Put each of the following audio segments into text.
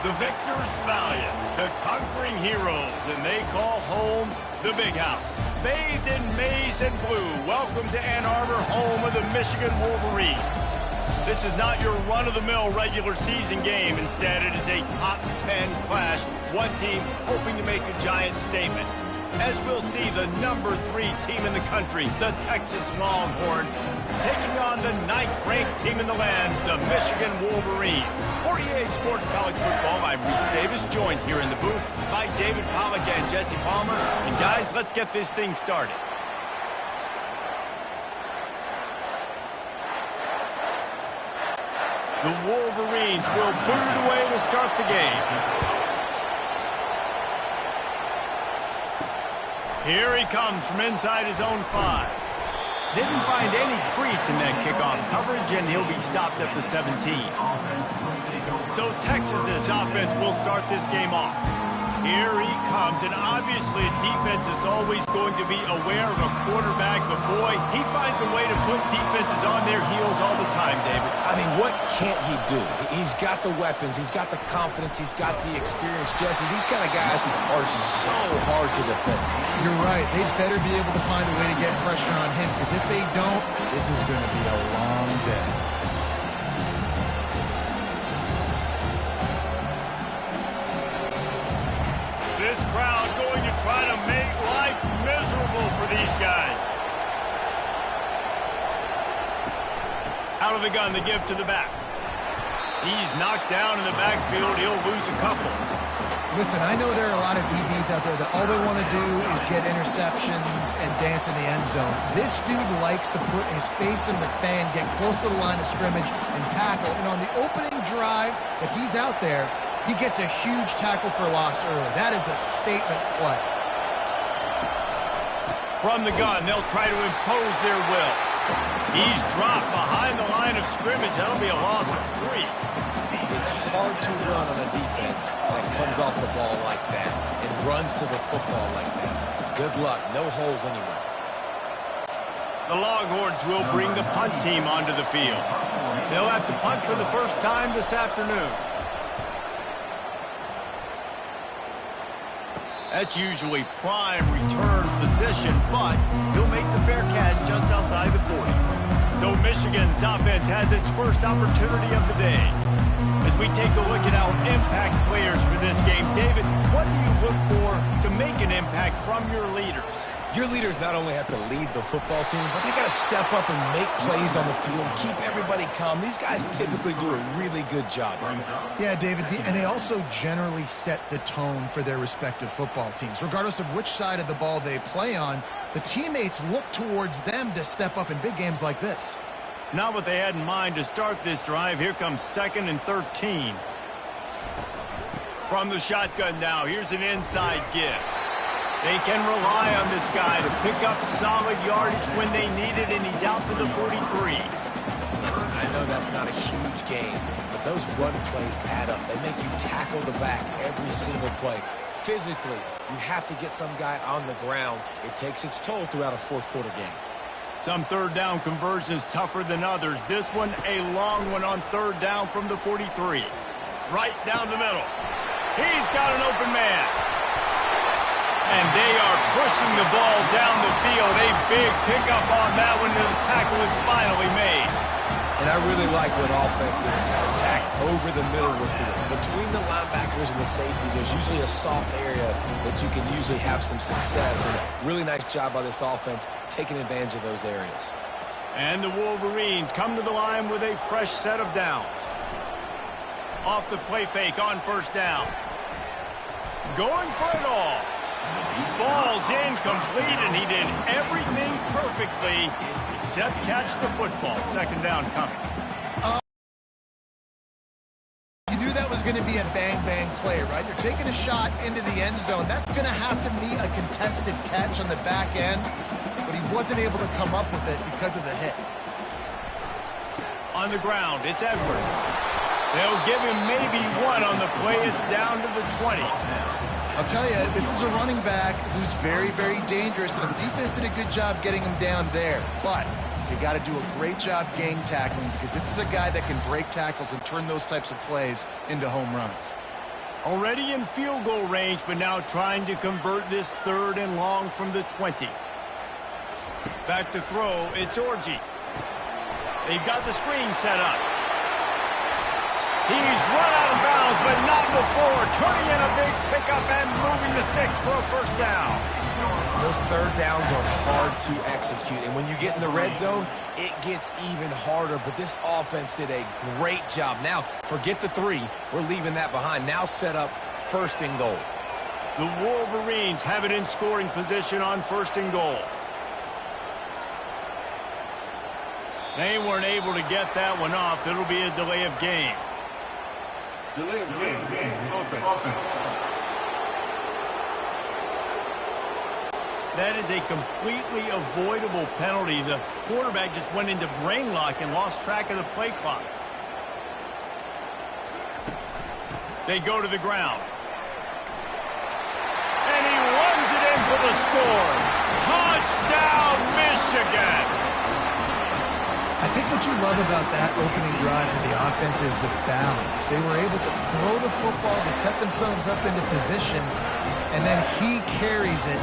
The victors valiant, the conquering heroes, and they call home the Big House. Bathed in maize and blue, welcome to Ann Arbor, home of the Michigan Wolverines. This is not your run-of-the-mill regular season game. Instead, it is a top 10 clash, one team hoping to make a giant statement. As we'll see, the number 3 team in the country, the Texas Longhorns, taking on the 9th-ranked team in the land, the Michigan Wolverines. For EA Sports College Football, I'm Reese Davis, joined here in the booth by David Pollack and Jesse Palmer. And guys, let's get this thing started. The Wolverines will boot it away to start the game. Here he comes from inside his own 5. Didn't find any crease in that kickoff coverage, and he'll be stopped at the 17. So Texas's offense will start this game off. Here he comes, and obviously defense is always going to be aware of a quarterback, but boy, he finds a way to put defenses on their heels all the time, David. I mean, what can't he do? He's got the weapons, he's got the confidence, he's got the experience. Jesse, these kind of guys are so hard to defend. You're right. They'd better be able to find a way to get pressure on him, because if they don't, this is going to be a long day. This crowd going to try to make life miserable for these guys. Out of the gun, the give to the back. He's knocked down in the backfield. He'll lose a couple. Listen, I know there are a lot of DBs out there that all they want to do is get interceptions and dance in the end zone. This dude likes to put his face in the fan, get close to the line of scrimmage, and tackle. And on the opening drive that he's out there, he gets a huge tackle for loss early. That is a statement play. From the gun, they'll try to impose their will. He's dropped behind the line of scrimmage. That'll be a loss of 3. It's hard to run on a defense that comes off the ball like that and runs to the football like that. Good luck. No holes anywhere. The Longhorns will bring the punt team onto the field. They'll have to punt for the first time this afternoon. That's usually prime return position, but he'll make the fair catch just outside the 40. So Michigan's offense has its first opportunity of the day. As we take a look at our impact players for this game, David, what do you look for to make an impact from your leaders? Your leaders not only have to lead the football team, but they got to step up and make plays on the field, keep everybody calm. These guys typically do a really good job. Yeah, David, and they also generally set the tone for their respective football teams. Regardless of which side of the ball they play on, the teammates look towards them to step up in big games like this. Not what they had in mind to start this drive. Here comes 2nd and 13. From the shotgun now, here's an inside give. They can rely on this guy to pick up solid yardage when they need it, and he's out to the 43. Listen, I know that's not a huge game, but those run plays add up. They make you tackle the back every single play. Physically, you have to get some guy on the ground. It takes its toll throughout a fourth-quarter game. Some third down conversions tougher than others. This one, a long one on 3rd down from the 43. Right down the middle. He's got an open man. And they are pushing the ball down the field. A big pickup on that one, and the tackle is finally made. And I really like what offense is. Attack over the middle of the field. Between the linebackers and the safeties, there's usually a soft area that you can usually have some success. And really nice job by this offense taking advantage of those areas. And the Wolverines come to the line with a fresh set of downs. Off the play fake on 1st down. Going for it all. Falls incomplete, and he did everything perfectly except catch the football. 2nd down coming. You knew that was going to be a bang-bang play, right? They're taking a shot into the end zone. That's going to have to be a contested catch on the back end, but he wasn't able to come up with it because of the hit. On the ground, it's Edwards. They'll give him maybe one on the play. It's down to the 20. I'll tell you, this is a running back who's very, very dangerous, and the defense did a good job getting him down there. But you got to do a great job gang tackling, because this is a guy that can break tackles and turn those types of plays into home runs. Already in field goal range, but now trying to convert this 3rd and long from the 20. Back to throw, it's Orji. They've got the screen set up. He's run out of bounds, but not before. Turning in a big pickup and moving the sticks for a 1st down. Those 3rd downs are hard to execute, and when you get in the red zone, it gets even harder. But this offense did a great job. Now, forget the 3. We're leaving that behind. Now set up 1st and goal. The Wolverines have it in scoring position on 1st and goal. They weren't able to get that one off. It'll be a delay of game. Delay of game. Offense. That is a completely avoidable penalty. The quarterback just went into brain lock and lost track of the play clock. They go to the ground. And he runs it in for the score. Touchdown, Michigan! I think what you love about that opening drive for the offense is the balance. They were able to throw the football to set themselves up into position, and then he carries it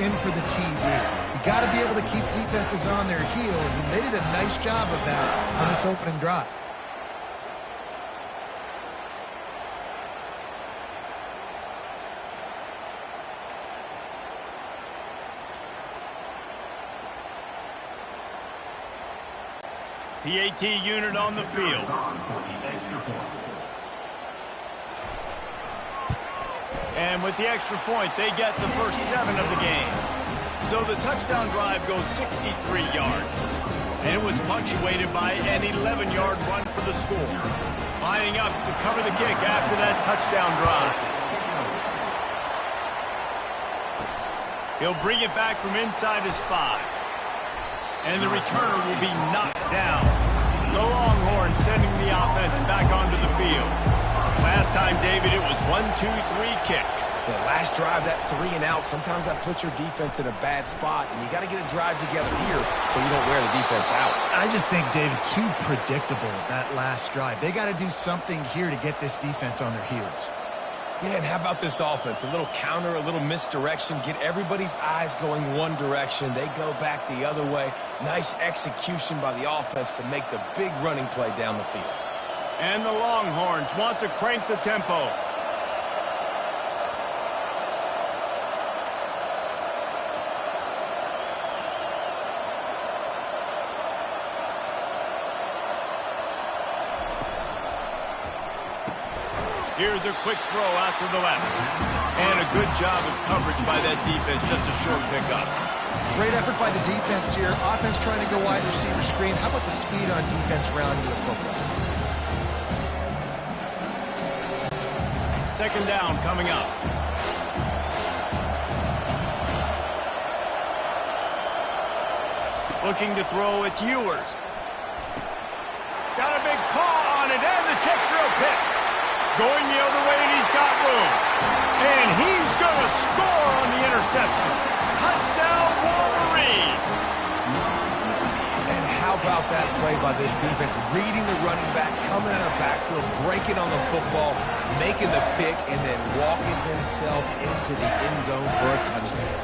in for the TD. You got to be able to keep defenses on their heels, and they did a nice job of that on this opening drive. The AT unit on the field. And with the extra point, they get the first 7 of the game. So the touchdown drive goes 63 yards. And it was punctuated by an 11-yard run for the score. Lining up to cover the kick after that touchdown drive. He'll bring it back from inside his 5. And the returner will be knocked down. The Longhorns sending the offense back onto the field. Last time, David, it was 1-2-3 kick. The last drive, that 3 and out, sometimes that puts your defense in a bad spot, and you got to get a drive together here so you don't wear the defense out. I just think, David, too predictable, that last drive. They got to do something here to get this defense on their heels. Yeah, and how about this offense? A little counter, a little misdirection, get everybody's eyes going one direction. They go back the other way. Nice execution by the offense to make the big running play down the field. And the Longhorns want to crank the tempo. Here's a quick throw out to the left. And a good job of coverage by that defense, just a short pickup. Great effort by the defense here. Offense trying to go wide receiver screen. How about the speed on defense rounding the football? 2nd down coming up. Looking to throw, it's Ewers. Got a big paw on it, and the tip drill pick. Going the other way, and he's got room. And he's going to score on the interception. Touchdown, Wolverine. And how about that play by this defense? Reading the running back, coming out of the backfield, breaking on the football, making the pick, and then walking himself into the end zone for a touchdown.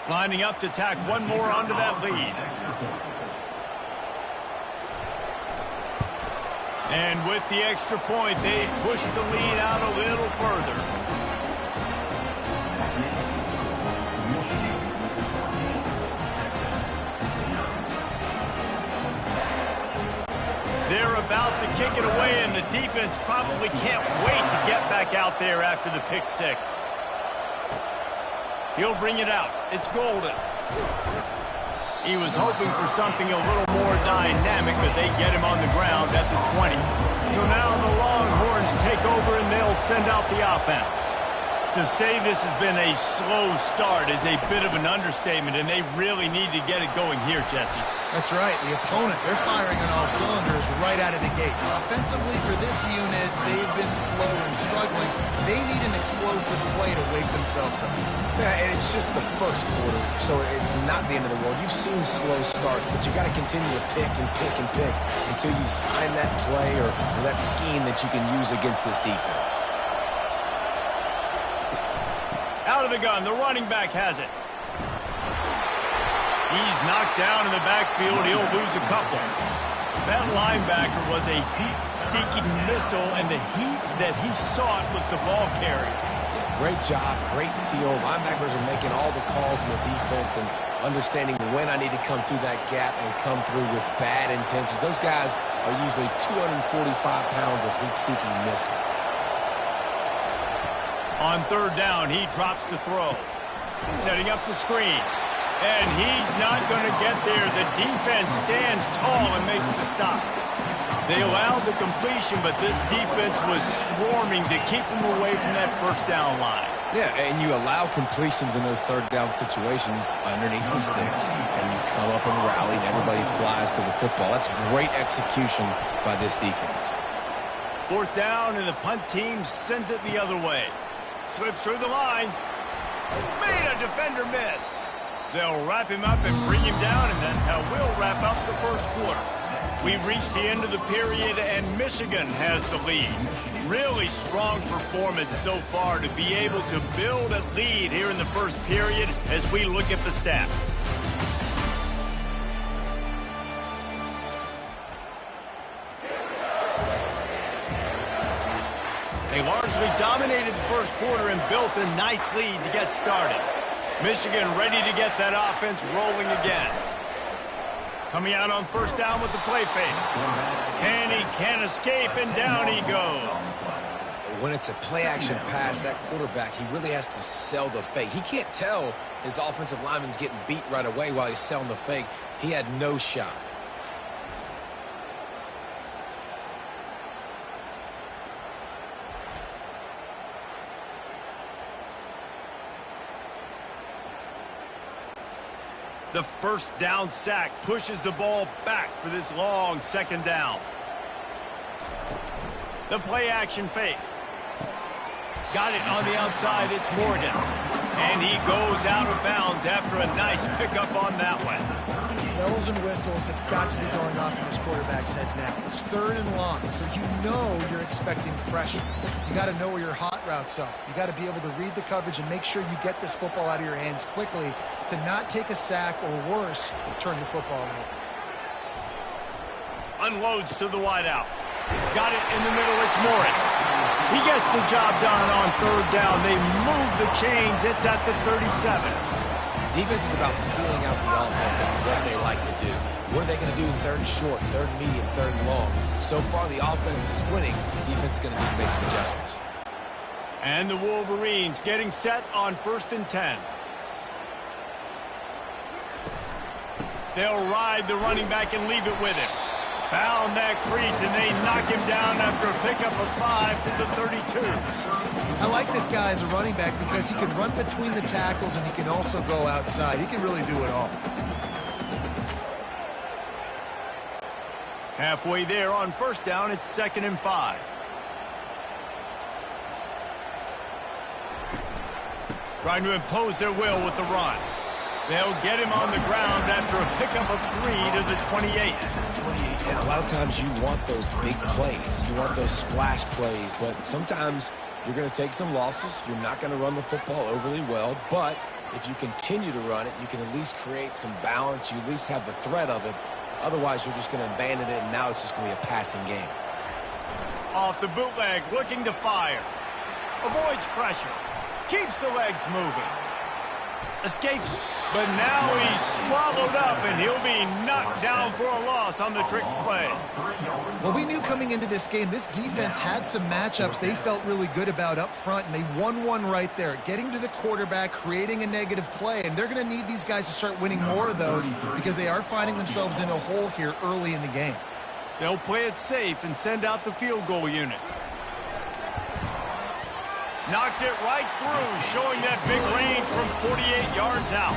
Lining up to tack one more onto that lead. And with the extra point, they push the lead out a little further. They're about to kick it away, and the defense probably can't wait to get back out there after the pick 6. He'll bring it out. It's Golden. He was hoping for something a little more dynamic, but they get him on the ground at the 20. So now the Longhorns take over, and they'll send out the offense. To say this has been a slow start is a bit of an understatement, and they really need to get it going here, Jesse. That's right. The opponent, they're firing on all cylinders right out of the gate. Offensively for this unit, they've been slow and struggling. They need an explosive play to wake themselves up. Yeah, and it's just the first quarter, so it's not the end of the world. You've seen slow starts, but you got to continue to pick and pick and pick until you find that play or that scheme that you can use against this defense. Out of the gun, the running back has it. He's knocked down in the backfield. He'll lose a couple. That linebacker was a heat-seeking missile, and the heat that he sought was the ball carrier. Great job, great feel. Linebackers are making all the calls in the defense and understanding when I need to come through that gap and come through with bad intentions. Those guys are usually 245 pounds of heat-seeking missile. On third down, he drops to throw. Setting up the screen. And he's not going to get there. The defense stands tall and makes the stop. They allowed the completion, but this defense was swarming to keep them away from that first down line. Yeah, and you allow completions in those third down situations underneath the sticks, and you come up and rally, and everybody flies to the football. That's great execution by this defense. Fourth down, and the punt team sends it the other way. Slips through the line. Made a defender miss. They'll wrap him up and bring him down, and that's how we'll wrap up the first quarter. We've reached the end of the period, and Michigan has the lead. Really strong performance so far to be able to build a lead here in the first period as we look at the stats. They largely dominated the first quarter and built a nice lead to get started. Michigan ready to get that offense rolling again. Coming out on first down with the play fake. And he can't escape, and down he goes. When it's a play-action pass, that quarterback, he really has to sell the fake. He can't tell his offensive lineman's getting beat right away while he's selling the fake. He had no shot. The first down sack pushes the ball back for this long second down. The play action fake. Got it on the outside. It's Morgan. And he goes out of bounds after a nice pickup on that one. Bells and whistles have got to be going off in this quarterback's head now. It's third and long, so you know you're expecting pressure. You got to know where your hot routes are. You got to be able to read the coverage and make sure you get this football out of your hands quickly to not take a sack or worse, turn the football over. Unloads to the wideout. Got it in the middle. It's Morris. He gets the job done on third down. They move the chains. It's at the 37. Defense is about feeling out the offense and what they like to do. What are they going to do in third and short, third and medium, third and long? So far, the offense is winning. Defense is going to need to make some adjustments. And the Wolverines getting set on 1st and 10. They'll ride the running back and leave it with him. Found that crease, and they knock him down after a pickup of 5 to the 32. I like this guy as a running back because he can run between the tackles and he can also go outside. He can really do it all. Halfway there on first down, it's 2nd and 5. Trying to impose their will with the run. They'll get him on the ground after a pickup of 3 to the 28. And a lot of times you want those big plays. You want those splash plays, but sometimes you're going to take some losses. You're not going to run the football overly well, but if you continue to run it, you can at least create some balance. You at least have the threat of it. Otherwise, you're just going to abandon it, and now it's just going to be a passing game. Off the bootleg, looking to fire. Avoids pressure. Keeps the legs moving. Escapes, but now he's swallowed up, and he'll be knocked down for a loss on the trick play. Well, we knew coming into this game, this defense had some matchups they felt really good about up front, and they won one right there, getting to the quarterback, creating a negative play, and they're going to need these guys to start winning more of those because they are finding themselves in a hole here early in the game. They'll play it safe and send out the field goal unit. Knocked it right through, showing that big range from 48 yards out.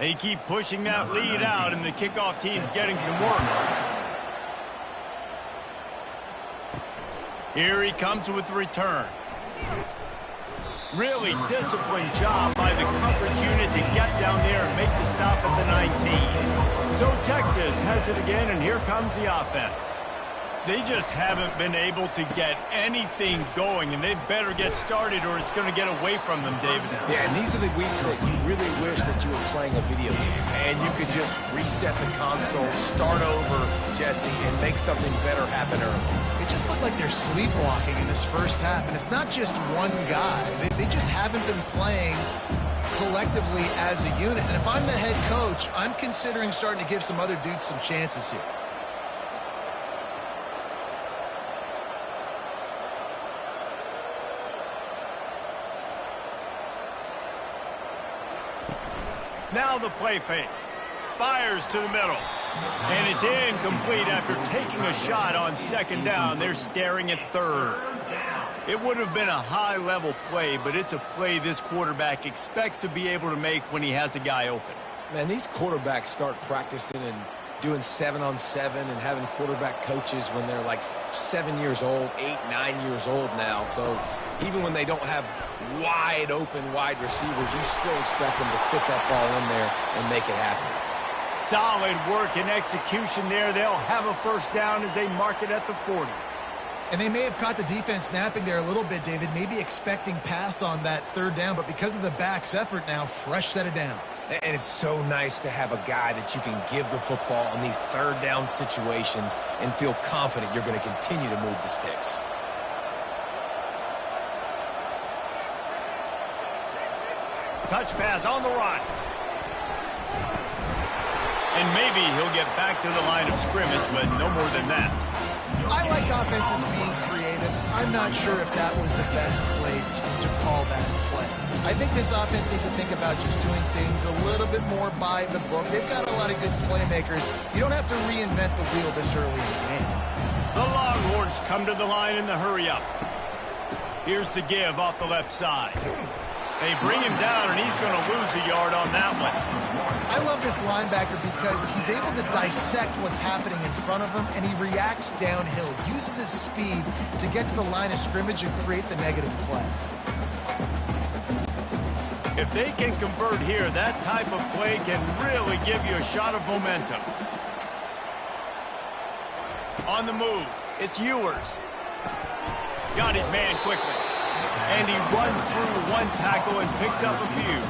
They keep pushing that lead out, and the kickoff team's getting some work. Here he comes with the return. Really disciplined job by the coverage unit to get down there and make the stop at the 19. So Texas has it again, and here comes the offense. They just haven't been able to get anything going, and they better get started or it's going to get away from them, David. Yeah, and these are the weeks that you really wish that you were playing a video game, and you could just reset the console, start over, Jesse, and make something better happen early. It just looked like they're sleepwalking in this first half, and it's not just one guy. They just haven't been playing collectively as a unit. And if I'm the head coach, I'm considering starting to give some other dudes some chances here. Now the play fake. Fires to the middle. And it's incomplete after taking a shot on second down. They're staring at third. It would have been a high-level play, but it's a play this quarterback expects to be able to make when he has a guy open. Man, these quarterbacks start practicing and doing 7-on-7 and having quarterback coaches when they're like 7 years old, 8, 9 years old now. So even when they don't have wide open wide receivers, you still expect them to fit that ball in there and make it happen. Solid work and execution there. They'll have a first down as they mark it at the 40. And they may have caught the defense napping there a little bit, David, maybe expecting pass on that third down, but because of the back's effort now, fresh set of downs. And it's so nice to have a guy that you can give the football in these third down situations and feel confident you're going to continue to move the sticks. Touch pass on the run. And maybe he'll get back to the line of scrimmage, but no more than that. I like offenses being creative. I'm not sure if that was the best place to call that play. I think this offense needs to think about just doing things a little bit more by the book. They've got a lot of good playmakers. You don't have to reinvent the wheel this early in the game. The Longhorns come to the line in the hurry-up. Here's the give off the left side. They bring him down, and he's going to lose a yard on that one. I love this linebacker because he's able to dissect what's happening in front of him, and he reacts downhill, uses his speed to get to the line of scrimmage and create the negative play. If they can convert here, that type of play can really give you a shot of momentum. On the move, it's Ewers. Got his man quickly. And he runs through one tackle and picks up a few.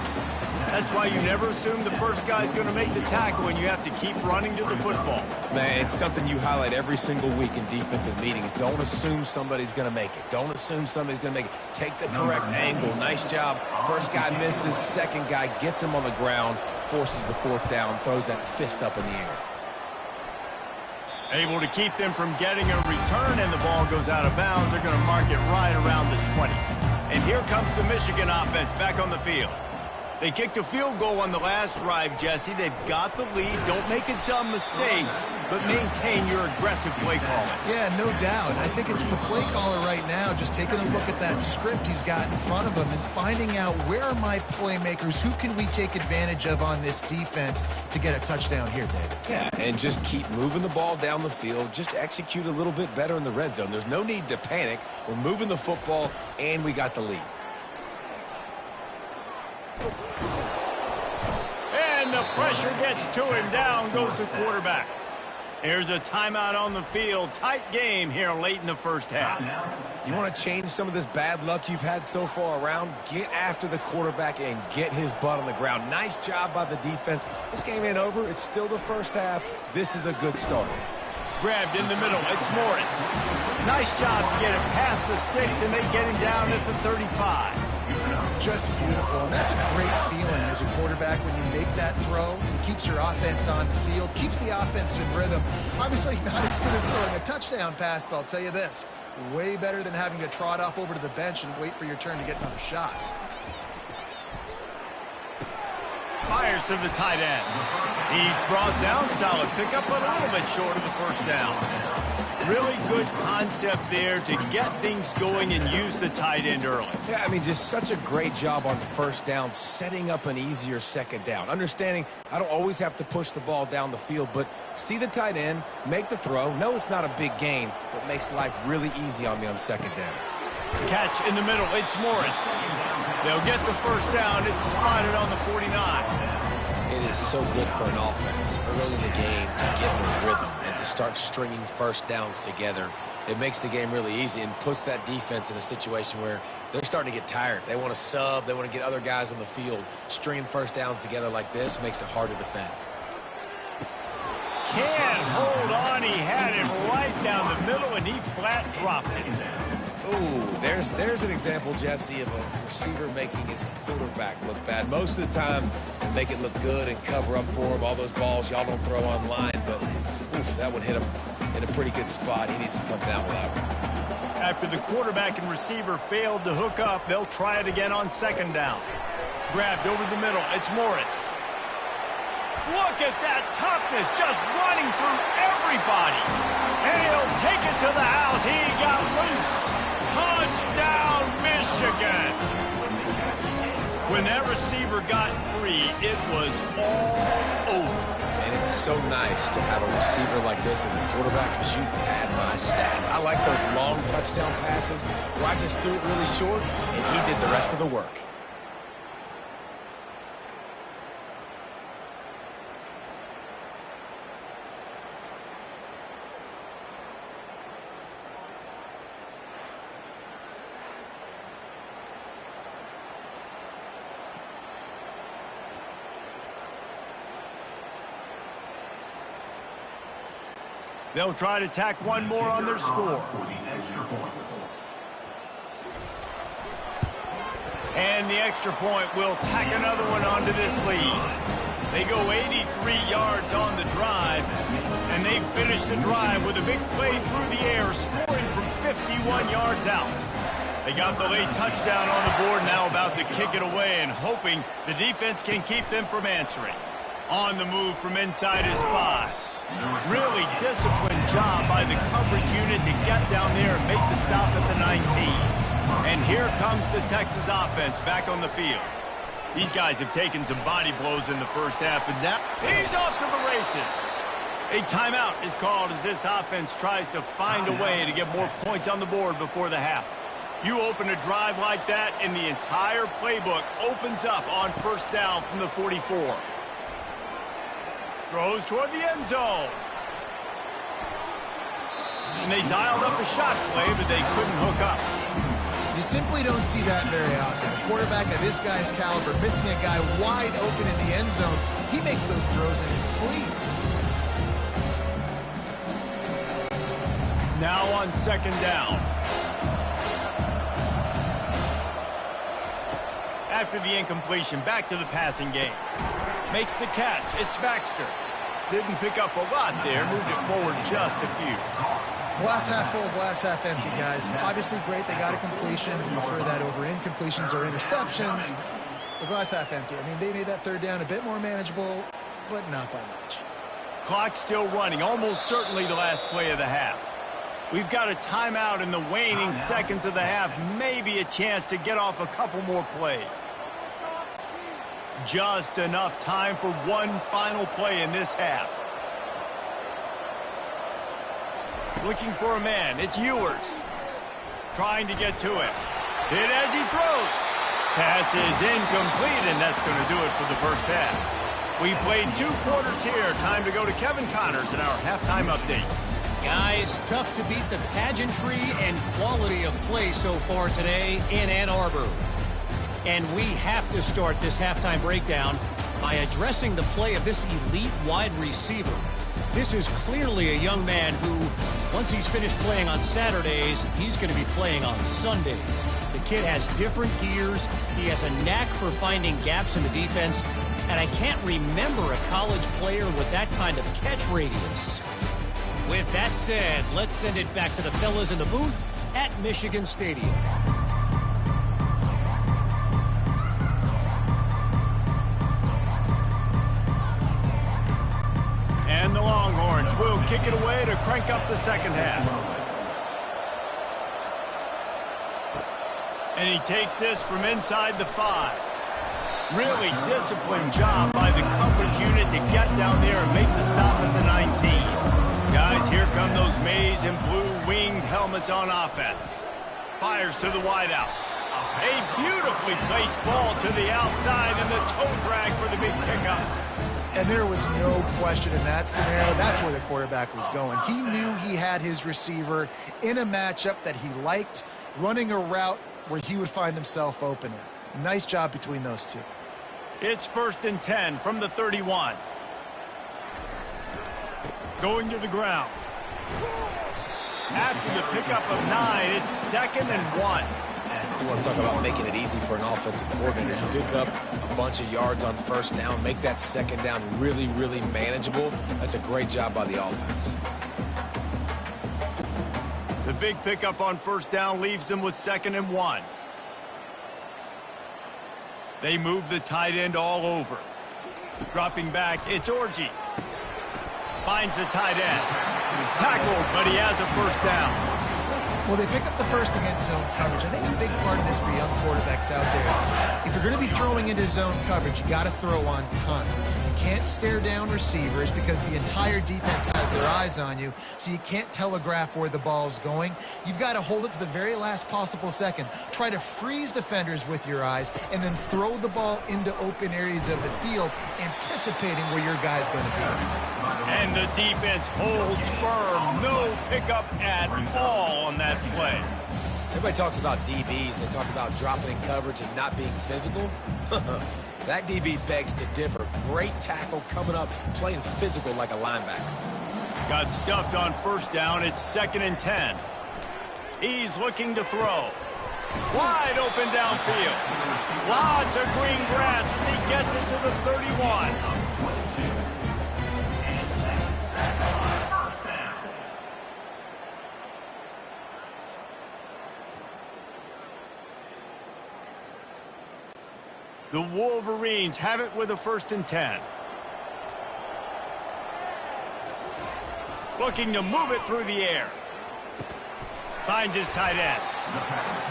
That's why you never assume the first guy's going to make the tackle, and you have to keep running to the football. Man, it's something you highlight every single week in defensive meetings. Don't assume somebody's going to make it. Don't assume somebody's going to make it. Take the correct angle. Nice job. First guy misses. Second guy gets him on the ground, forces the fourth down, throws that fist up in the air. Able to keep them from getting a return, and the ball goes out of bounds. They're going to mark it right around the 20. And here comes the Michigan offense back on the field. They kicked a field goal on the last drive, Jesse. They've got the lead. Don't make a dumb mistake, but maintain your aggressive play calling. Yeah, no doubt. I think it's the play caller right now just taking a look at that script he's got in front of him and finding out where are my playmakers, who can we take advantage of on this defense to get a touchdown here, David. Yeah, and just keep moving the ball down the field. Just execute a little bit better in the red zone. There's no need to panic. We're moving the football, and we got the lead. And the pressure gets to him. Down goes the quarterback. Here's a timeout on the field. Tight game here late in the first half. You want to change some of this bad luck you've had so far around? Get after the quarterback and get his butt on the ground. Nice job by the defense. This game ain't over. It's still the first half. This is a good start. Grabbed in the middle. It's Morris. Nice job to get it past the sticks, and they get him down at the 35. Just beautiful. And that's a great feeling as a quarterback when you make that throw. It keeps your offense on the field, keeps the offense in rhythm. Obviously not as good as throwing a touchdown pass, but I'll tell you this, way better than having to trot off over to the bench and wait for your turn to get another shot. Fires to the tight end. He's brought down. Solid pickup, but a little bit short of the first down. Really good concept there to get things going and use the tight end early. Yeah, I mean, just such a great job on first down, setting up an easier second down. Understanding I don't always have to push the ball down the field, but see the tight end, make the throw. No, it's not a big gain, but makes life really easy on me on second down. Catch in the middle. It's Morris. They'll get the first down. It's spotted on the 49. It is so good for an offense early in the game to get in a rhythm and to start stringing first downs together. It makes the game really easy and puts that defense in a situation where they're starting to get tired. They want to sub. They want to get other guys on the field. Stringing first downs together like this makes it hard to defend. Can't hold on. He had it right down the middle, and he flat dropped it. Ooh, there's an example, Jesse, of a receiver making his quarterback look bad. Most of the time, they make it look good and cover up for him. All those balls y'all don't throw online, but oof, that would hit him in a pretty good spot. He needs to come down with that one. After the quarterback and receiver failed to hook up, they'll try it again on second down. Grabbed over the middle. It's Morris. Look at that toughness, just running through everybody. And he'll take it to the house. He got loose. Touchdown, Michigan. When that receiver got free, it was all over. And it's so nice to have a receiver like this as a quarterback because you had my stats. I like those long touchdown passes where I just threw it really short, and he did the rest of the work. They'll try to tack one more on their score. And the extra point will tack another one onto this lead. They go 83 yards on the drive, and they finish the drive with a big play through the air, scoring from 51 yards out. They got the late touchdown on the board, now about to kick it away and hoping the defense can keep them from answering. On the move from inside his 5. Really disciplined job by the coverage unit to get down there and make the stop at the 19. And here comes the Texas offense back on the field. These guys have taken some body blows in the first half, and now he's off to the races. A timeout is called as this offense tries to find a way to get more points on the board before the half. You open a drive like that, and the entire playbook opens up on first down from the 44. Throws toward the end zone. And they dialed up a shot play, but they couldn't hook up. You simply don't see that very often. A quarterback of this guy's caliber missing a guy wide open in the end zone. He makes those throws in his sleep. Now on second down. After the incompletion, back to the passing game. Makes the catch. It's Baxter. Didn't pick up a lot there. Moved it forward just a few. Glass half full, glass half empty, guys. Obviously great. They got a completion. We prefer that over incompletions or interceptions. The glass half empty. I mean, they made that third down a bit more manageable, but not by much. Clock still running. Almost certainly the last play of the half. We've got a timeout in the waning seconds of the half. Maybe a chance to get off a couple more plays. Just enough time for one final play in this half. Looking for a man. It's Ewers. Trying to get to it. Hit as he throws. Pass is incomplete, and that's going to do it for the first half. We played 2 quarters here. Time to go to Kevin Connors in our halftime update. Guys, tough to beat the pageantry and quality of play so far today in Ann Arbor. And we have to start this halftime breakdown by addressing the play of this elite wide receiver. This is clearly a young man who, once he's finished playing on Saturdays, he's going to be playing on Sundays. The kid has different gears. He has a knack for finding gaps in the defense. And I can't remember a college player with that kind of catch radius. With that said, let's send it back to the fellas in the booth at Michigan Stadium. And the Longhorns will kick it away to crank up the second half. And he takes this from inside the 5. Really disciplined job by the coverage unit to get down there and make the stop at the 19. Guys, here come those maize and blue winged helmets on offense. Fires to the wideout. A beautifully placed ball to the outside and the toe drag for the big pickup. And there was no question in that scenario. That's where the quarterback was going. He knew he had his receiver in a matchup that he liked, running a route where he would find himself open. Nice job between those two. It's 1st and 10 from the 31. Going to the ground. After the pickup of 9, it's 2nd and 1. You want to talk about making it easy for an offensive coordinator. You pick up a bunch of yards on 1st down, make that 2nd down really, really manageable. That's a great job by the offense. The big pickup on 1st down leaves them with 2nd and 1. They move the tight end all over. Dropping back, it's Orji. Finds the tight end. Tackled, but he has a 1st down. Well, they pick up the first against zone coverage. I think a big part of this for young quarterbacks out there is if you're going to be throwing into zone coverage, you got to throw on time. You can't stare down receivers because the entire defense has their eyes on you, so you can't telegraph where the ball's going. You've got to hold it to the very last possible second. Try to freeze defenders with your eyes and then throw the ball into open areas of the field, anticipating where your guy's going to be. And the defense holds firm. No pickup at all on that play. Everybody talks about DBs. They talk about dropping in coverage and not being physical. That DB begs to differ. Great tackle coming up, playing physical like a linebacker. Got stuffed on 1st down. It's 2nd and 10. He's looking to throw. Wide open downfield. Lots of green grass as he gets it to the 31. The Wolverines have it with a 1st and 10. Looking to move it through the air. Finds his tight end.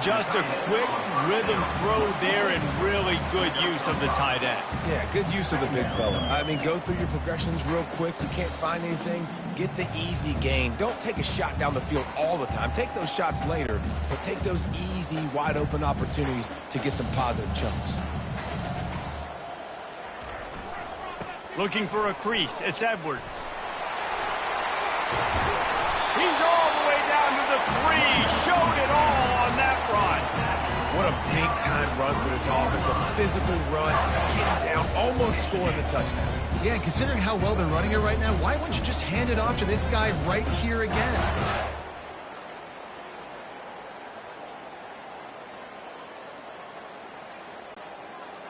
Just a quick rhythm throw there and really good use of the tight end. Yeah, good use of the big fella. I mean, go through your progressions real quick. You can't find anything. Get the easy gain. Don't take a shot down the field all the time. Take those shots later, but take those easy, wide open opportunities to get some positive chunks. Looking for a crease. It's Edwards. He's all the way down to the 3. Showed it all on that run. What a big-time run for this offense. A physical run, getting down, almost scoring the touchdown. Yeah, and considering how well they're running it right now, why wouldn't you just hand it off to this guy right here again?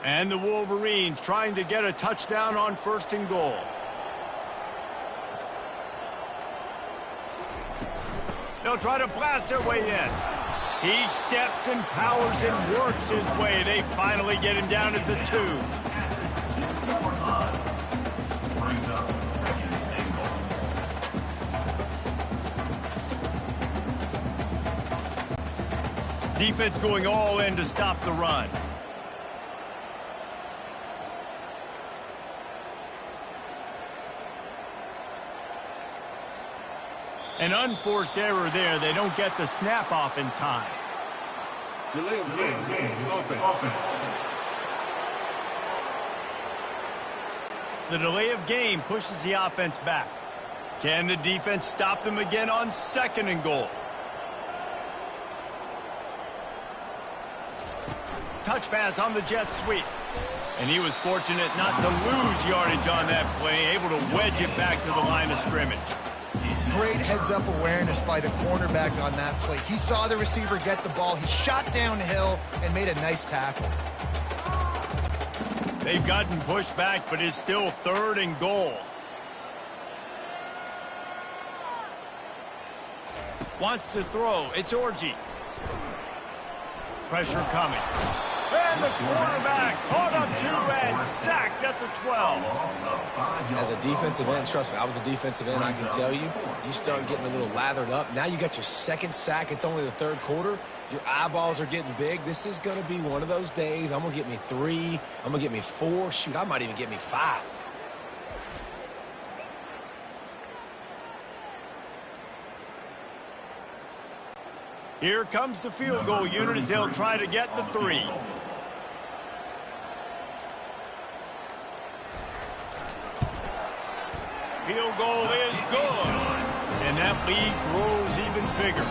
And the Wolverines trying to get a touchdown on 1st and goal. They'll try to blast their way in. He steps and powers and works his way. They finally get him down at the 2. Defense going all in to stop the run. An unforced error there. They don't get the snap off in time. Delay of game. Offense. The delay of game pushes the offense back. Can the defense stop them again on 2nd and goal? Touch pass on the jet sweep. And he was fortunate not to lose yardage on that play, able to wedge it back to the line of scrimmage. Great heads-up awareness by the cornerback on that play. He saw the receiver get the ball. He shot downhill and made a nice tackle. They've gotten pushed back, but it's still 3rd and goal. Wants to throw. It's Orji. Pressure coming. And the quarterback caught up to and sacked at the 12. As a defensive end, trust me, I was a defensive end, I can tell you, you start getting a little lathered up. Now you got your second sack. It's only the third quarter. Your eyeballs are getting big. This is going to be one of those days. I'm going to get me 3. I'm going to get me 4. Shoot, I might even get me 5. Here comes the field goal unit as they'll try to get the 3. Field goal is good. And that lead grows even bigger.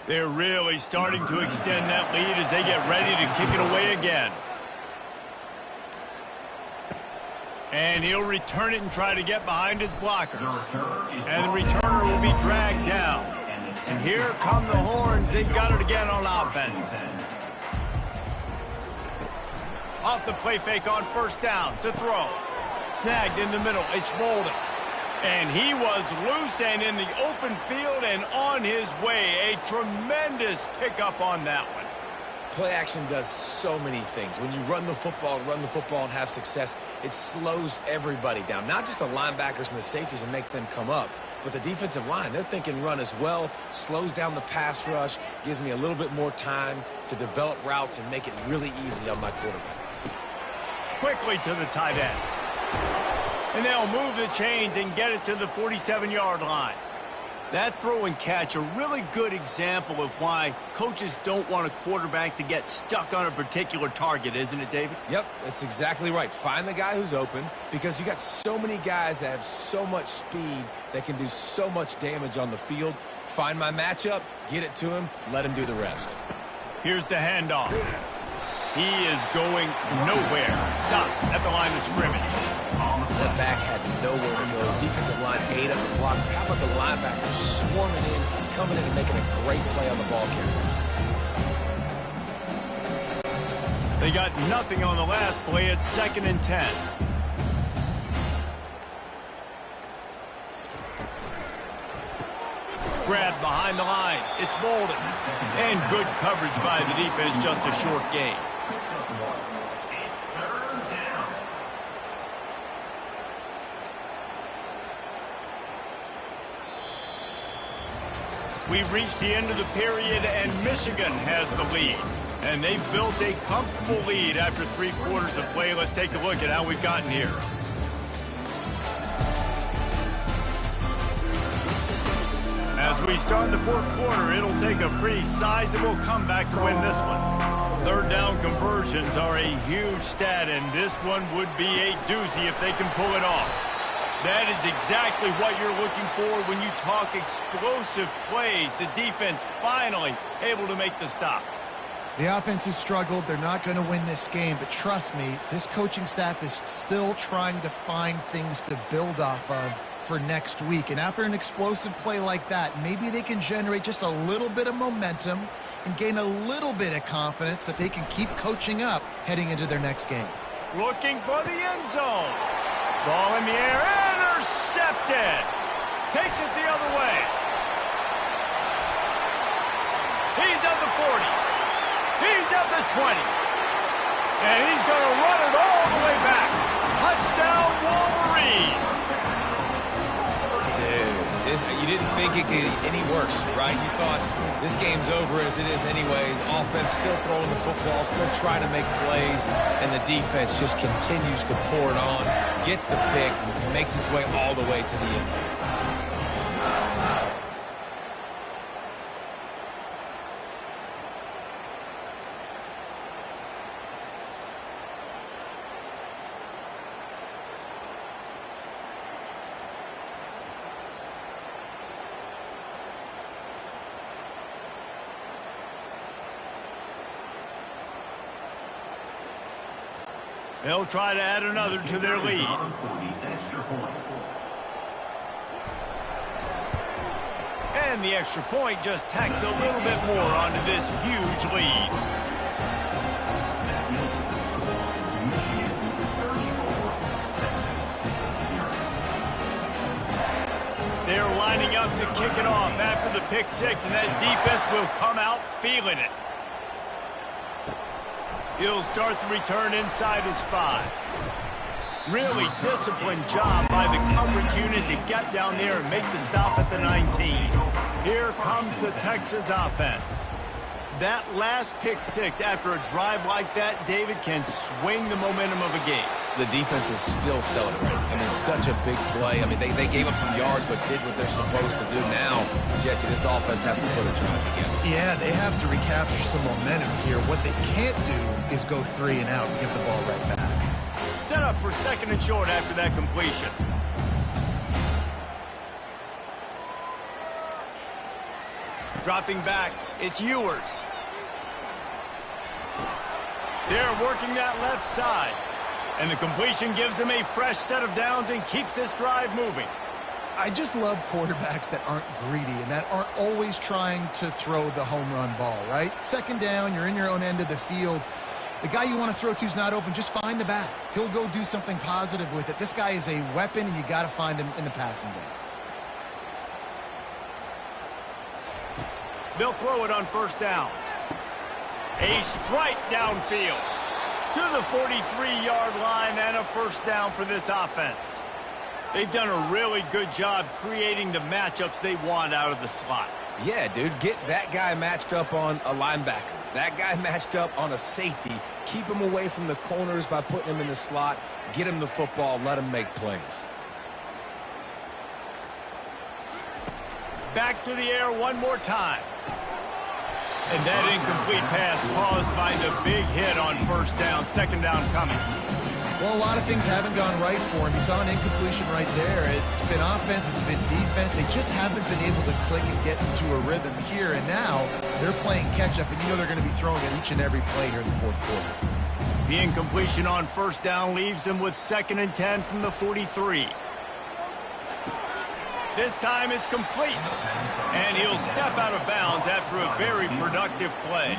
They're really starting to extend that lead as they get ready to kick it away again. And he'll return it and try to get behind his blockers. And the returner will be dragged down. And here come the horns. They've got it again on offense. Off the play fake on first down to throw. Snagged in the middle. It's Bolden. And he was loose and in the open field and on his way. A tremendous pickup on that one. Play action does so many things. When you run the football and have success, it slows everybody down. Not just the linebackers and the safeties and make them come up, but the defensive line. They're thinking run as well, slows down the pass rush, gives me a little bit more time to develop routes and make it really easy on my quarterback. Quickly to the tight end. And they'll move the chains and get it to the 47-yard line. That throw and catch, a really good example of why coaches don't want a quarterback to get stuck on a particular target, isn't it, David? Yep, that's exactly right. Find the guy who's open because you got so many guys that have so much speed that can do so much damage on the field. Find my matchup, get it to him, let him do the rest. Here's the handoff. He is going nowhere. Stop at the line of scrimmage. That back had nowhere to go. Defensive line ate up the blocks. How about the linebackers swarming in, coming in and making a great play on the ball carrier? They got nothing on the last play. It's 2nd and 10. Grabbed behind the line. It's Bolden. And good coverage by the defense, just a short gain. We've reached the end of the period, and Michigan has the lead. And they've built a comfortable lead after 3 quarters of play. Let's take a look at how we've gotten here. As we start the 4th quarter, it'll take a pretty sizable comeback to win this one. 3rd down conversions are a huge stat, and this one would be a doozy if they can pull it off. That is exactly what you're looking for when you talk explosive plays. The defense finally able to make the stop. The offense has struggled. They're not going to win this game, but trust me, this coaching staff is still trying to find things to build off of for next week. And after an explosive play like that, maybe they can generate just a little bit of momentum and gain a little bit of confidence that they can keep coaching up heading into their next game. Looking for the end zone. Ball in the air, intercepted. Takes it the other way. He's at the 40. He's at the 20. And he's going to run it all the way back. Touchdown, Wolverines. Dude, you didn't think it could get any worse, right? You thought this game's over as it is anyways. Offense still throwing the football, still trying to make plays, and the defense just continues to pour it on, gets the pick, makes its way all the way to the end zone. They'll try to add another to their lead. And the extra point just tacks a little bit more onto this huge lead. They're lining up to kick it off after the pick six, and that defense will come out feeling it. He'll start the return inside his 5. Really disciplined job by the coverage unit to get down there and make the stop at the 19. Here comes the Texas offense. That last pick six after a drive like that, David, can swing the momentum of a game. The defense is still celebrating. I mean, such a big play. I mean, they gave up some yards but did what they're supposed to do. Now, Jesse, this offense has to put a drive together. Yeah, they have to recapture some momentum here. What they can't do is go 3 and out and give the ball right back. Set up for 2nd and short after that completion. Dropping back, it's Ewers. They're working that left side. And the completion gives them a fresh set of downs and keeps this drive moving. I just love quarterbacks that aren't greedy and that aren't always trying to throw the home run ball, right? 2nd down, you're in your own end of the field. The guy you want to throw to is not open. Just find the back. He'll go do something positive with it. This guy is a weapon, and you got to find him in the passing game. They'll throw it on 1st down. A strike downfield to the 43-yard line and a 1st down for this offense. They've done a really good job creating the matchups they want out of the slot. Yeah, dude, get that guy matched up on a linebacker. That guy matched up on a safety. Keep him away from the corners by putting him in the slot. Get him the football. Let him make plays. Back to the air one more time. And that incomplete pass caused by the big hit on 1st down. 2nd down coming. Well, a lot of things haven't gone right for him. He saw an incompletion right there. It's been offense, it's been defense. They just haven't been able to click and get into a rhythm here. And now they're playing catch-up, and you know they're going to be throwing it each and every play here in the 4th quarter. The incompletion on 1st down leaves them with 2nd and 10 from the 43. This time it's complete. And he'll step out of bounds after a very productive play.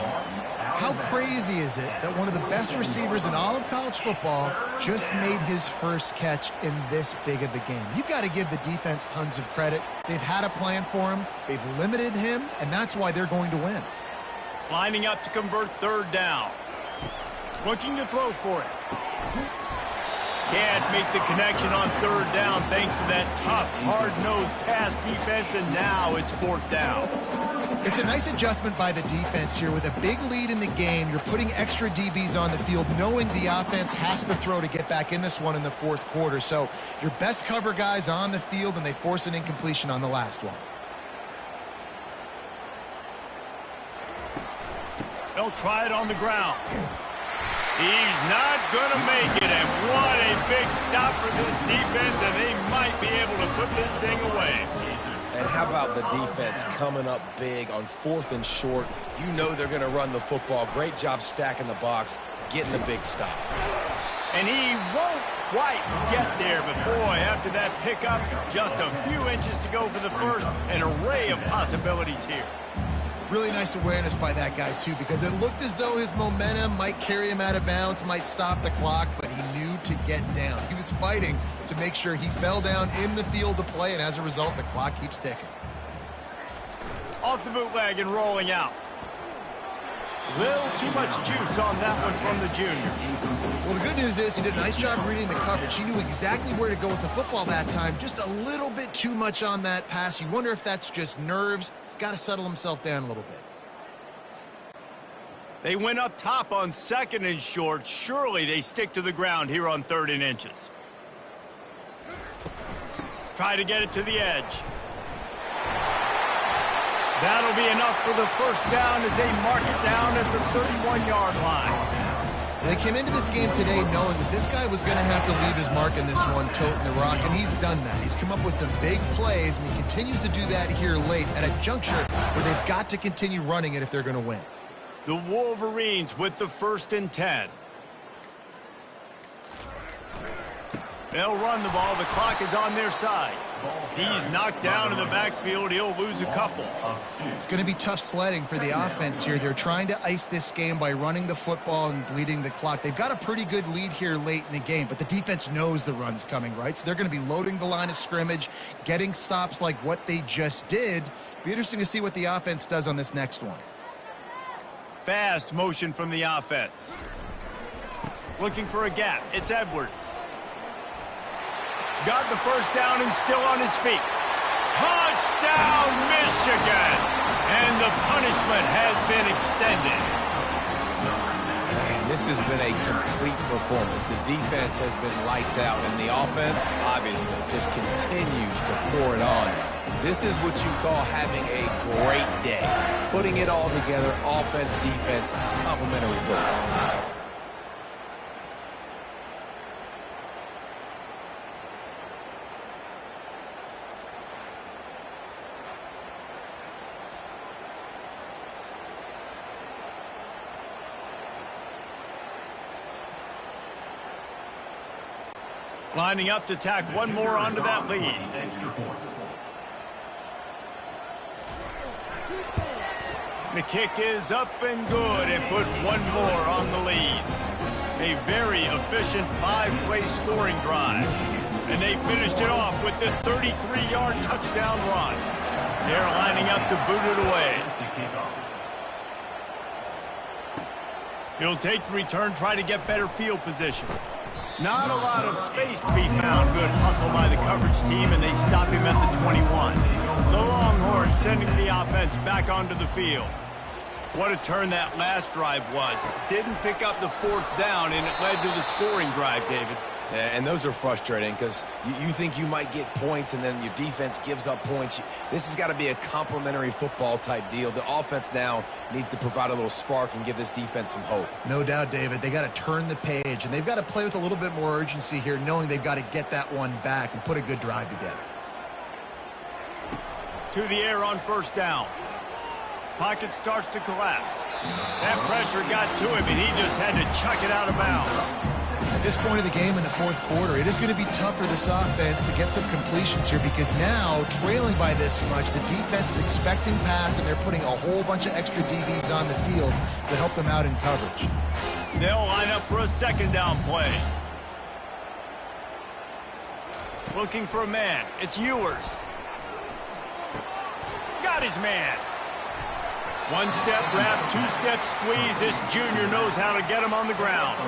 How crazy is it that one of the best receivers in all of college football just made his first catch in this big of a game? You've got to give the defense tons of credit. They've had a plan for him. They've limited him, and that's why they're going to win. Lining up to convert 3rd down. Looking to throw for it. Can't make the connection on 3rd down thanks to that tough, hard-nosed pass defense, and now it's 4th down. It's a nice adjustment by the defense here. With a big lead in the game, you're putting extra DBs on the field, knowing the offense has to throw to get back in this one in the 4th quarter. So your best cover guys on the field, and they force an incompletion on the last one. They'll try it on the ground. He's not going to make it, and what a big stop for this defense, and they might be able to put this thing away. And how about the defense coming up big on 4th and short? You know they're going to run the football. Great job stacking the box, getting the big stop. And he won't quite get there, but boy, after that pickup, just a few inches to go for the first, an array of possibilities here. Really nice awareness by that guy, too, because it looked as though his momentum might carry him out of bounds, might stop the clock, but he knew to get down. He was fighting to make sure he fell down in the field of play, and as a result, the clock keeps ticking. Off the bootleg and rolling out. Little too much juice on that one from the junior. Well, the good news is he did a nice job reading the coverage. He knew exactly where to go with the football that time. Just a little bit too much on that pass. You wonder if that's just nerves. He's got to settle himself down a little bit. They went up top on 2nd and short. Surely they stick to the ground here on 3rd and inches. Try to get it to the edge. That'll be enough for the 1st down as they mark it down at the 31-yard line. They came into this game today knowing that this guy was going to have to leave his mark in this one, toting the rock, and he's done that. He's come up with some big plays, and he continues to do that here late at a juncture where they've got to continue running it if they're going to win. The Wolverines with the 1st and 10. They'll run the ball. The clock is on their side. He's knocked down in the backfield. He'll lose a couple. It's going to be tough sledding for the offense here. They're trying to ice this game by running the football and bleeding the clock. They've got a pretty good lead here late in the game, but the defense knows the run's coming, right? So they're going to be loading the line of scrimmage, getting stops like what they just did. Be interesting to see what the offense does on this next one. Fast motion from the offense. Looking for a gap. It's Edwards. Got the first down and still on his feet. Touchdown, Michigan! And the punishment has been extended. Man, this has been a complete performance. The defense has been lights out, and the offense, obviously, just continues to pour it on. This is what you call having a great day. Putting it all together, offense, defense, complementary football. Lining up to tack one more onto that lead. The kick is up and good and put one more on the lead. A very efficient 5-play scoring drive. And they finished it off with the 33-yard touchdown run. They're lining up to boot it away. He'll take the return, try to get better field position. Not a lot of space to be found. Good hustle by the coverage team, and they stop him at the 21. The Longhorns sending the offense back onto the field. What a turn that last drive was. Didn't pick up the fourth down, and it led to the scoring drive, David. Yeah, and those are frustrating because you think you might get points and then your defense gives up points. This has got to be a complementary football type deal. The offense now needs to provide a little spark and give this defense some hope. No doubt, David. They got to turn the page, and they've got to play with a little bit more urgency here, knowing they've got to get that one back and put a good drive together. To the air on first down. Pocket starts to collapse. That pressure got to him, and he just had to chuck it out of bounds. At this point of the game in the fourth quarter, it is going to be tough for this offense to get some completions here because now, trailing by this much, the defense is expecting pass, and they're putting a whole bunch of extra DBs on the field to help them out in coverage. They'll line up for a second down play. Looking for a man. It's Ewers. Got his man. One-step wrap, two-step squeeze. This junior knows how to get him on the ground.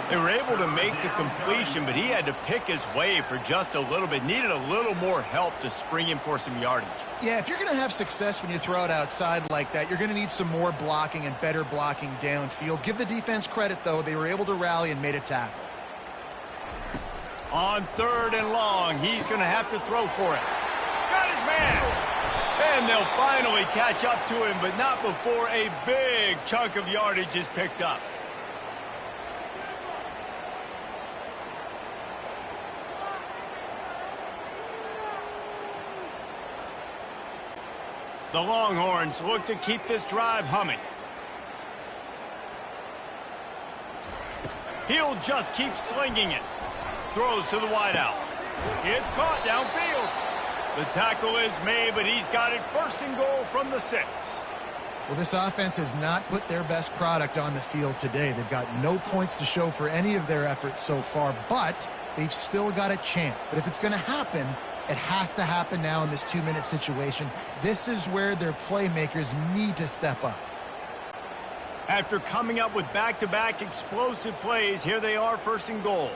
They were able to make the completion, but he had to pick his way for just a little bit. Needed a little more help to spring him for some yardage. Yeah, if you're going to have success when you throw it outside like that, you're going to need some more blocking and better blocking downfield. Give the defense credit, though. They were able to rally and made a tackle. On third and long, he's going to have to throw for it. Got his man! And they'll finally catch up to him, but not before a big chunk of yardage is picked up. The Longhorns look to keep this drive humming. He'll just keep slinging it. Throws to the wideout. It's caught downfield. The tackle is made, but he's got it first and goal from the 6. Well, this offense has not put their best product on the field today. They've got no points to show for any of their efforts so far, but they've still got a chance. But if it's going to happen, it has to happen now in this 2-minute situation. This is where their playmakers need to step up. After coming up with back-to-back explosive plays, here they are, first and goal.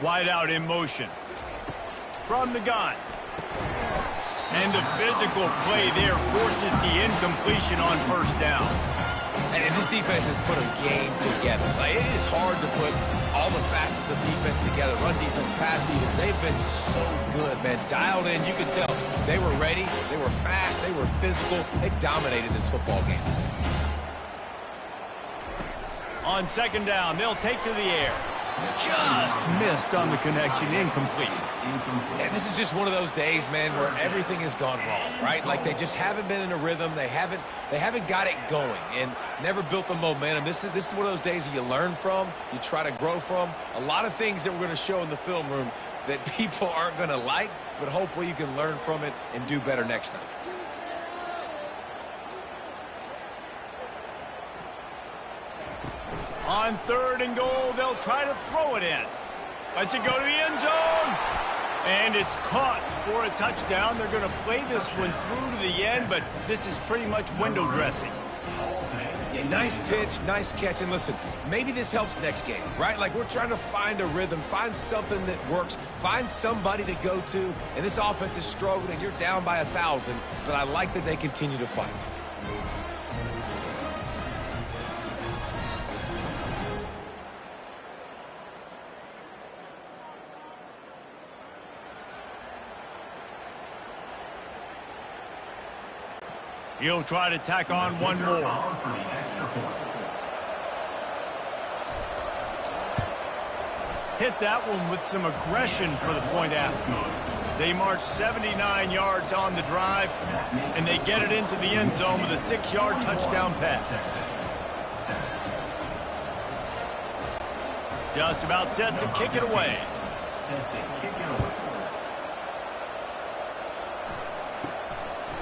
Wide out in motion. From the gun. And the physical play there forces the incompletion on first down. And this defense has put a game together. Like, it is hard to put all the facets of defense together. Run defense, pass defense. They've been so good, man. Dialed in. You could tell they were ready. They were fast. They were physical. They dominated this football game. On second down, they'll take to the air. Just missed on the connection, incomplete. And this is just one of those days, man, where everything has gone wrong, right? Like they just haven't been in a rhythm. They haven't got it going and never built the momentum. This is one of those days that you learn from, you try to grow from. A lot of things that we're going to show in the film room. that people aren't going to like, but hopefully you can learn from it and do better next time. On 3rd and goal, they'll try to throw it in. Lets it go to the end zone. And it's caught for a touchdown. They're going to play this one through to the end, but this is pretty much window dressing. Yeah, nice pitch, nice catch. And listen, maybe this helps next game, right? Like, we're trying to find a rhythm, find something that works, find somebody to go to. And this offense is struggling. You're down by 1,000, but I like that they continue to fight. He'll try to tack on one more. Hit that one with some aggression for the point after. They march 79 yards on the drive, and they get it into the end zone with a 6-yard touchdown pass. Just about set to kick it away.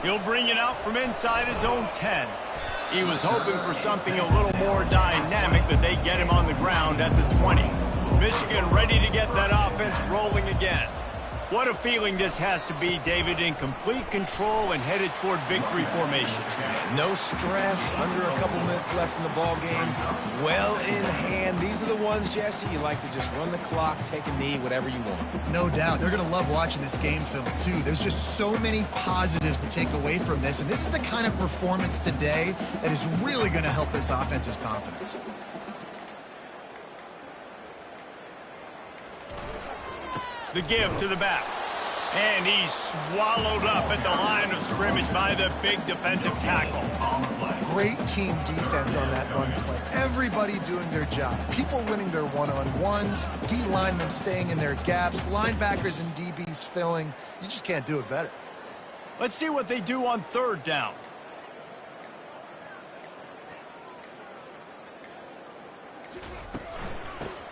He'll bring it out from inside his own 10. He was hoping for something a little more dynamic, but they get him on the ground at the 20. Michigan ready to get that offense rolling again. What a feeling this has to be, David, in complete control and headed toward victory formation. No stress, under a couple minutes left in the ball game. Well in hand. These are the ones, Jesse, you like to just run the clock, take a knee, whatever you want. No doubt. They're going to love watching this game film, too. There's just so many positives to take away from this, and this is the kind of performance today that is really going to help this offense's confidence. The give to the back. And he's swallowed up at the line of scrimmage by the big defensive tackle. Great team defense on that run play. Everybody doing their job. People winning their one-on-ones, D linemen staying in their gaps, linebackers and DBs filling. You just can't do it better. Let's see what they do on 3rd down.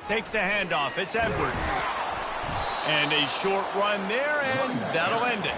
Takes the handoff. It's Edwards. And a short run there, and that'll end it.